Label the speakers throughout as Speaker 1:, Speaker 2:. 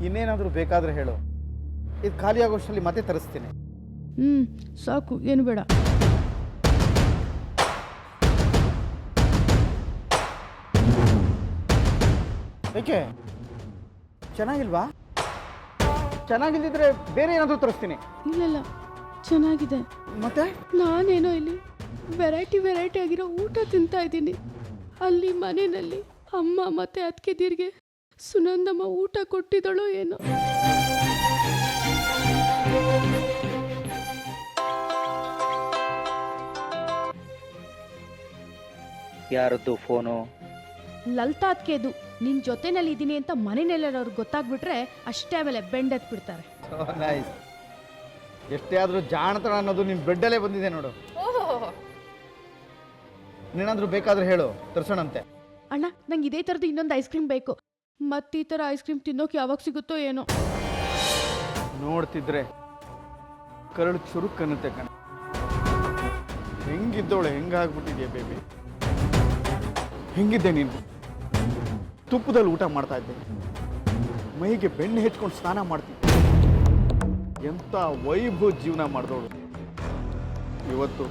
Speaker 1: ಇನ್ನೇನಾದರೂ ಬೇಕಾದರೆ ಹೇಳು, ಇದು ಖಾಲಿ ಆಗೋಷ್ಟರಲ್ಲಿ ಮತ್ತೆ ತರಿಸ್ತೀನಿ.
Speaker 2: ಸಾಕು, ಏನು ಬೇಡ.
Speaker 1: ಏಕೆ ಚೆನ್ನಾಗಿಲ್ವಾ? ಚೆನ್ನಾಗಿಲ್ದಿದ್ರೆ ಬೇರೆ ಏನಾದರೂ ತರಿಸ್ತೀನಿ.
Speaker 2: ಇಲ್ಲ, ಚೆನ್ನಾಗಿದೆ.
Speaker 1: ಮತ್ತೆ
Speaker 2: ನಾನೇನೋ ಇಲ್ಲಿ ವೆರೈಟಿ ಆಗಿರೋ ಊಟ ತಿಂತಾ ಇದ್ದೀನಿ. ಅಲ್ಲಿ ಮನೆಯಲ್ಲಿ ಅಮ್ಮ ಮತ್ತೆ ಅತ್ತಿಗೆದಿರಿಗೆ ಸುನಂದಮ್ಮ ಊಟ ಕೊಟ್ಟಿದ್ದಳೋ ಏನೋ.
Speaker 3: ಯಾರದ್ದು ಫೋನು?
Speaker 2: ಲಲಿತಾ ಅತ್ತಿಗೆದು. ನಿನ್ ಜೊತೆನಲ್ಲಿ ಇದ್ದೀನಿ ಅಂತ ಮನೆಯಲ್ಲೆಲ್ಲವ್ರಿಗೆ ಗೊತ್ತಾಗ್ಬಿಟ್ರೆ ಅಷ್ಟೇ ಆಮೇಲೆ ಬೆಂಡೆತ್ ಬಿಡ್ತಾರೆ.
Speaker 1: ನೈಸ್. ಎಷ್ಟೇ ಆದರೂ ಜಾಣತನ ಅನ್ನೋದು ನಿಮ್ಮ ಬೆಡ್ಡಲ್ಲೇ ಬಂದಿದೆ ನೋಡು. ನೀನಾದ್ರೂ ಬೇಕಾದ್ರೆ ಹೇಳು, ತರ್ಸೋಣಂತೆ.
Speaker 2: ಅಣ್ಣ, ನಂಗೆ ಇದೇ ಥರದ್ದು ಇನ್ನೊಂದು ಐಸ್ ಕ್ರೀಮ್ ಬೇಕು. ಮತ್ತೆ ಈ ಥರ ಐಸ್ ಕ್ರೀಮ್ ತಿನ್ನೋಕೆ ಯಾವಾಗ ಸಿಗುತ್ತೋ ಏನೋ.
Speaker 1: ನೋಡ್ತಿದ್ರೆ ಕರಳು ಚುರುಕನ್ನುತ್ತೆ ಕಣ. ಹೆಂಗಿದ್ದವಳು ಹೆಂಗಾಗ್ಬಿಟ್ಟಿದ್ಯಾ ಬೇಬಿ. ಹೆಂಗಿದ್ದೆ ನೀನು? ತುಪ್ಪದಲ್ಲಿ ಊಟ ಮಾಡ್ತಾ ಇದ್ದೆ, ಮೈಗೆ ಬೆಣ್ಣೆ ಹೆಚ್ಕೊಂಡು ಸ್ನಾನ ಮಾಡ್ತಿದ್ದೆ. ಎಂಥ ವೈಭವ ಜೀವನ ಮಾಡಿದವಳು. ಇವತ್ತು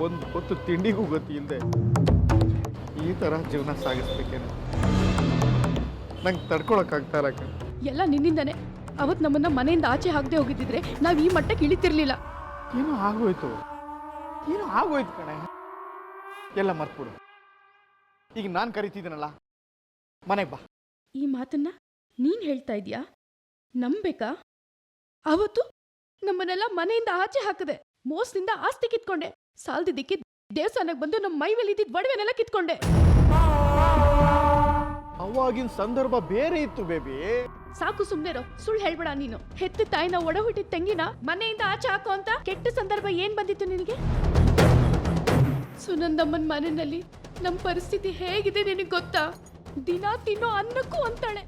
Speaker 1: ಒಂದು ಹೊತ್ತು ತಿಂಡಿಗೂ ಗತಿ ಇಲ್ಲದೆ ಈ ಥರ ಜೀವನ ಸಾಗಿಸ್ಬೇಕೇನೆ. ನಂಗೆ ತಡ್ಕೊಳಕ್ಕಾಗ್ತಾ ಇಲ್ಲ ಕಣ.
Speaker 2: ಎಲ್ಲ ನಿನ್ನಿಂದಾನೆ. ಅವತ್ತು ನಮ್ಮನ್ನ ಮನೆಯಿಂದ ಆಚೆ ಹಾಕದೆ ಹೋಗಿದ್ದಿದ್ರೆ ನಾವು ಈ ಮಟ್ಟಕ್ಕೆ ಇಳಿತಿರ್ಲಿಲ್ಲ.
Speaker 1: ಏನೋ ಆಗೋಯ್ತು ಕಣೆ. ಎಲ್ಲ ಮರ್ತ್ಬಿಡು. ಈಗ ನಾನು ಕರಿತಿದ್ದೀನಲ್ಲ, ಮನೆಗೆ ಬಾ.
Speaker 2: ಈ ಮಾತನ್ನ ನೀನ್ ಹೇಳ್ತಾ ಇದೀಯಾ? ನಂಬೇಕಾ? ಅವತ್ತು ನಮ್ಮನ್ನೆಲ್ಲ ಮನೆಯಿಂದ ಆಚೆ ಹಾಕದೆ, ಮೋಸದಿಂದ ಆಸ್ತಿ ಕಿತ್ಕೊಂಡೆ. ಸಾಲ್ದಿದ್ದಕ್ಕೆ ದೇವಸ್ಥಾನಕ್ಕೆ ಬಂದು ನಮ್ಮ ಮೈ ಮೇಲೆ ಇದ್ದಿದ್ದ ಒಡವೆನೆಲ್ಲ ಕಿತ್ಕೊಂಡೆ.
Speaker 1: ಅವಾಗಿನ ಸಂದರ್ಭ ಬೇರೆ ಇತ್ತು ಬೇಬಿ.
Speaker 2: ಸಾಕು, ಸುಮ್ನೆರೋ. ಸುಳ್ಳು ಹೇಳ್ಬೇಡ ನೀನು. ಹೆತ್ತ ತಾಯಿನ ಒಡ ಹುಟ್ಟಿದ ತಂಗಿನ ಮನೆಯಿಂದ ಆಚೆ ಹಾಕೋ ಅಂತ ಕೆಟ್ಟ ಸಂದರ್ಭ ಏನ್ ಬಂದಿತ್ತು ನಿನಗೆ? ಸುನಂದಮ್ಮನ ಮನೆಯಲ್ಲಿ ನಮ್ಮ ಪರಿಸ್ಥಿತಿ ಹೇಗಿದೆ ನಿನಗೆ ಗೊತ್ತಾ? ದಿನ ತಿನ್ನೋ ಅನ್ನಕ್ಕೂ ಅಂತಾಳೆ.